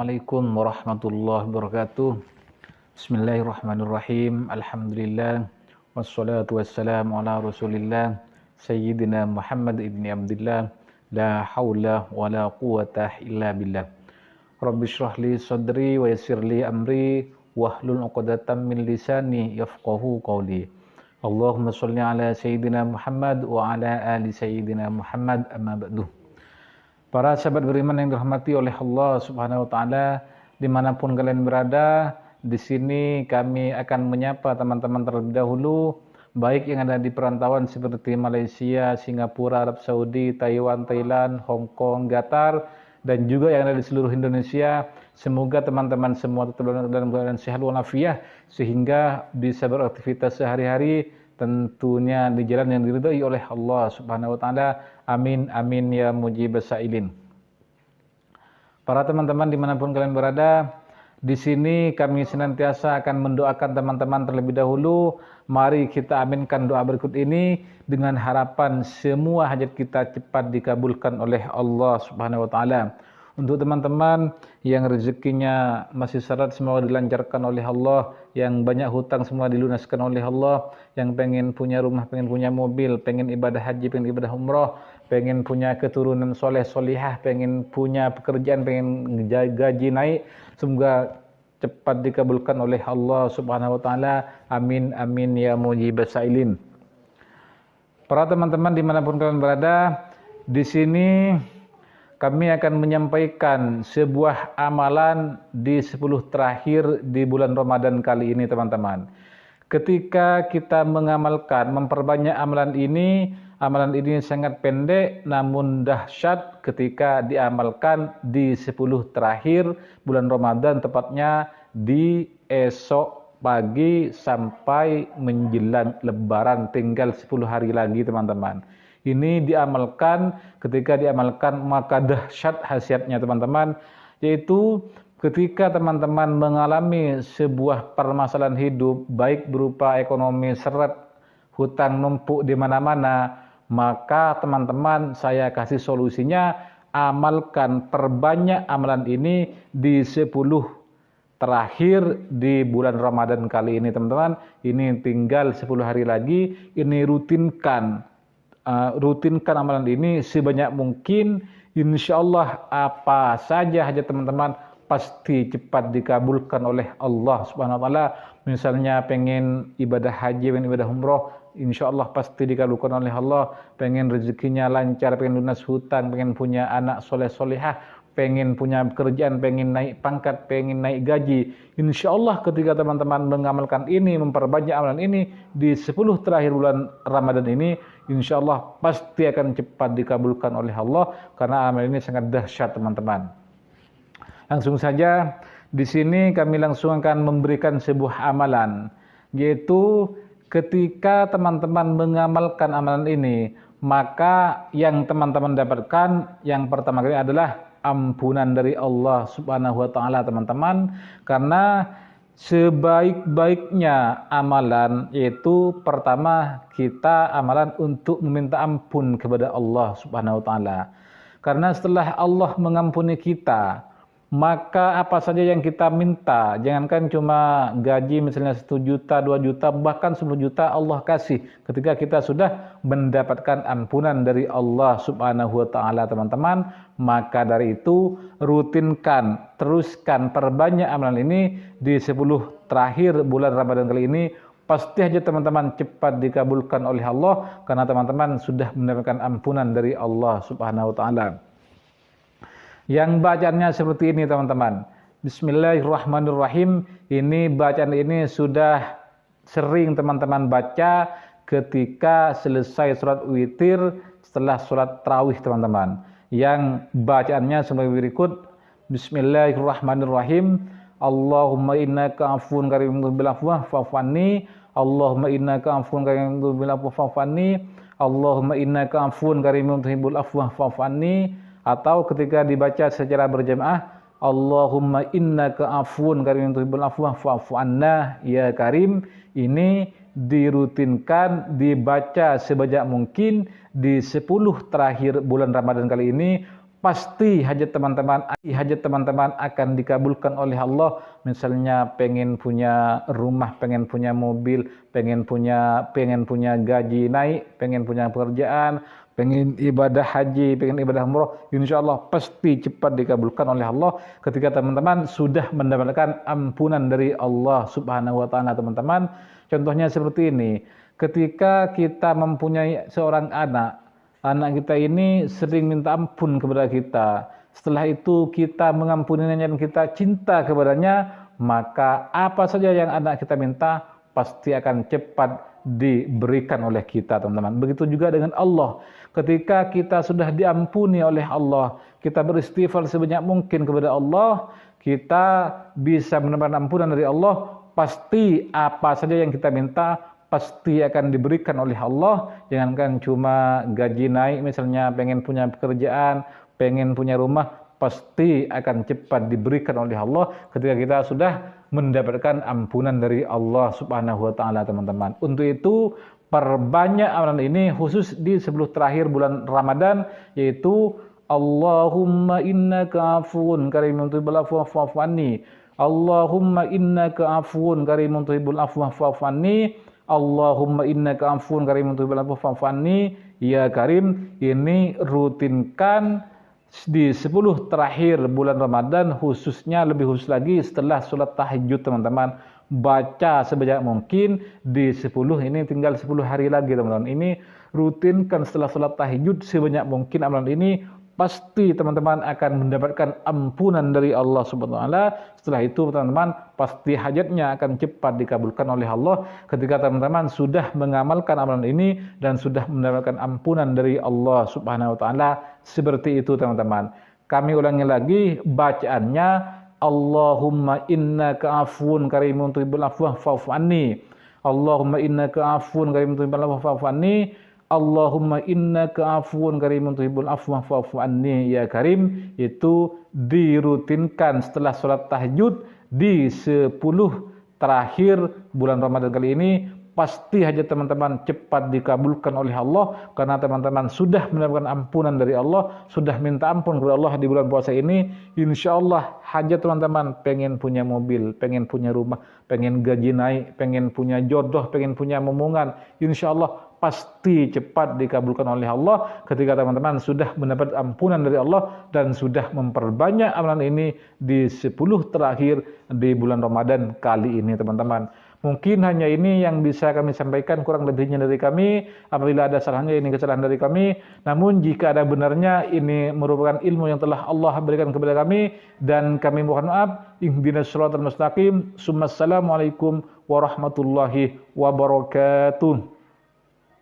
Assalamualaikum warahmatullahi wabarakatuh. Bismillahirrahmanirrahim. Alhamdulillah. Wassalatu wassalamu ala rasulillah. Sayyidina Muhammad ibni Abdillah. La hawla wa la quwata illa billah. Rabbi syrah li sadri wa yassir li amri. Wahlul uqdatan min lisani yafqahu qawli. Allahumma salli ala Sayyidina Muhammad wa ala ali Sayyidina Muhammad amma ba'du. Para sahabat beriman yang dirahmati oleh Allah Subhanahu wa taala, dimanapun kalian berada, di sini kami akan menyapa teman-teman terlebih dahulu, baik yang ada di perantauan seperti Malaysia, Singapura, Arab Saudi, Taiwan, Thailand, Hong Kong, Qatar, dan juga yang ada di seluruh Indonesia. Semoga teman-teman semua tetap dalam keadaan sehat walafiat sehingga bisa beraktivitas sehari-hari tentunya di jalan yang diridhai oleh Allah Subhanahu wa taala. Amin amin ya mujibas sa'ilin. Para teman-teman dimanapun kalian berada, di sini kami senantiasa akan mendoakan teman-teman terlebih dahulu. Mari kita aminkan doa berikut ini dengan harapan semua hajat kita cepat dikabulkan oleh Allah Subhanahu wa taala. Untuk teman-teman yang rezekinya masih syarat, semoga dilancarkan oleh Allah. Yang banyak hutang semua dilunaskan oleh Allah. Yang pengen punya rumah, pengen punya mobil, pengen ibadah haji, pengen ibadah umrah, pengen punya keturunan soleh solihah, pengen punya pekerjaan, pengen gaji naik, semoga cepat dikabulkan oleh Allah Subhanahu wa taala. Amin amin ya mujibas sa'ilin. Para teman-teman dimanapun kalian berada, di sini kami akan menyampaikan sebuah amalan di 10 terakhir di bulan Ramadan kali ini, teman-teman. Ketika kita mengamalkan, memperbanyak amalan ini sangat pendek namun dahsyat ketika diamalkan di 10 terakhir bulan Ramadan, tepatnya di esok pagi sampai menjelang Lebaran, tinggal 10 hari lagi, teman-teman. Ini diamalkan, ketika diamalkan maka dahsyat khasiatnya, teman-teman, yaitu ketika teman-teman mengalami sebuah permasalahan hidup, baik berupa ekonomi seret, hutang numpuk di mana-mana, maka teman-teman saya kasih solusinya, amalkan, perbanyak amalan ini di 10 terakhir di bulan Ramadan kali ini, teman-teman. Ini tinggal 10 hari lagi, ini rutinkan amalan ini sebanyak mungkin. Insya Allah apa saja hajat teman-teman pasti cepat dikabulkan oleh Allah Subhanahu wa taala. Misalnya pengen ibadah haji, pengen ibadah umroh, insya Allah pasti dikabulkan oleh Allah. Pengen rezekinya lancar, pengen lunas hutang, pengen punya anak soleh solehah, pengen punya pekerjaan, pengen naik pangkat, pengen naik gaji. Insya Allah ketika teman-teman mengamalkan ini, memperbanyak amalan ini di 10 terakhir bulan Ramadan ini, insya Allah pasti akan cepat dikabulkan oleh Allah, karena amalan ini sangat dahsyat, teman-teman. Langsung saja di sini kami langsung akan memberikan sebuah amalan, yaitu ketika teman-teman mengamalkan amalan ini, maka yang teman-teman dapatkan yang pertama kali adalah ampunan dari Allah Subhanahu wa taala, teman-teman. Karena sebaik-baiknya amalan yaitu pertama kita amalan untuk meminta ampun kepada Allah Subhanahu wa taala. Karena setelah Allah mengampuni kita, maka apa saja yang kita minta, jangankan cuma gaji misalnya 1 juta, 2 juta, bahkan 10 juta Allah kasih ketika kita sudah mendapatkan ampunan dari Allah Subhanahu wa taala, teman-teman. Maka dari itu rutinkan, teruskan, perbanyak amalan ini di 10 terakhir bulan Ramadan kali ini. Pasti aja teman-teman cepat dikabulkan oleh Allah, karena teman-teman sudah mendapatkan ampunan dari Allah Subhanahu wa taala. Yang bacaannya seperti ini, teman-teman. Bismillahirrahmanirrahim. Ini bacaan ini sudah sering teman-teman baca ketika selesai surat witir setelah surat tarawih, teman-teman. Yang bacaannya sebagai berikut. Bismillahirrahmanirrahim. Allahumma innaka afuwun karimun tuhibbul afwa fa'fu anni. Allahumma innaka afuwun karimun tuhibbul afwa fa'fu anni. Allahumma innaka afuwun karimun tuhibbul afwa fa'fu anni. Atau ketika dibaca secara berjamaah, Allahumma innaka afuwun karimun tuhibbul afwa fa'fu anna ya karim. Ini dirutinkan, dibaca sebanyak mungkin di 10 terakhir bulan Ramadan kali ini. pasti hajat teman-teman akan dikabulkan oleh Allah. Misalnya pengen punya rumah, pengen punya mobil, pengen punya gaji naik, pengen punya pekerjaan, pengen ibadah haji, pengen ibadah umroh, insya Allah pasti cepat dikabulkan oleh Allah ketika teman-teman sudah mendapatkan ampunan dari Allah Subhanahu wa taala, teman-teman. Contohnya seperti ini, ketika kita mempunyai seorang anak kita ini sering minta ampun kepada kita. Setelah itu kita mengampuninya dan kita cinta kepadanya, maka apa saja yang anak kita minta pasti akan cepat diberikan oleh kita, teman-teman. Begitu juga dengan Allah. Ketika kita sudah diampuni oleh Allah, kita beristighfar sebanyak mungkin kepada Allah, kita bisa mendapatkan ampunan dari Allah, pasti apa saja yang kita minta pasti akan diberikan oleh Allah. Jangankan cuma gaji naik, misalnya pengen punya pekerjaan, pengen punya rumah, pasti akan cepat diberikan oleh Allah ketika kita sudah mendapatkan ampunan dari Allah Subhanahu wa taala, teman-teman. Untuk itu perbanyak amalan ini khusus di 10 terakhir bulan Ramadan, yaitu Allahumma innaka afuwun karimun tuhibbul afwa fa'fu anni. Allahumma innaka afuwun karimun tuhibbul afwa fa'fu anni. Allahumma innaka afuwun karimun tuhibbul afwa fa'fu anni. Ya Karim, ini rutinkan di 10 terakhir bulan Ramadan, khususnya lebih khusus lagi setelah sholat tahajud, teman-teman. Baca sebanyak mungkin di 10, ini tinggal 10 hari lagi, teman-teman. Ini rutinkan setelah sholat tahajud sebanyak mungkin amalan ini, pasti teman-teman akan mendapatkan ampunan dari Allah Subhanahu wa taala. Setelah itu teman-teman pasti hajatnya akan cepat dikabulkan oleh Allah ketika teman-teman sudah mengamalkan amalan ini dan sudah mendapatkan ampunan dari Allah Subhanahu wa taala. Seperti itu, teman-teman. Kami ulangi lagi bacaannya, Allahumma innaka afuwun karimun tuhibbul afwa fa'fu anni. Allahumma innaka afuwun karimun tuhibbul afwa fa'fu anni. Allahumma innaka afuwun karimun tuhibbul afwa fa'fu anni ya Karim. Itu dirutinkan setelah sholat tahajud di 10 terakhir bulan Ramadan kali ini. Pasti hajat teman-teman cepat dikabulkan oleh Allah karena teman-teman sudah mendapatkan ampunan dari Allah, sudah minta ampun kepada Allah di bulan puasa ini. Insya Allah hajat teman-teman pengen punya mobil, pengen punya rumah, pengen gaji naik, pengen punya jodoh, pengen punya momongan, insya Allah pasti cepat dikabulkan oleh Allah ketika teman-teman sudah mendapat ampunan dari Allah dan sudah memperbanyak amalan ini di 10 terakhir di bulan Ramadan kali ini, teman-teman. Mungkin hanya ini yang bisa kami sampaikan, kurang lebihnya dari kami. Apabila ada salahnya, ini kesalahan dari kami. Namun jika ada benarnya, ini merupakan ilmu yang telah Allah berikan kepada kami dan kami mohon maaf. Ihdinas shiratal mustaqim. Assalamualaikum warahmatullahi wabarakatuh.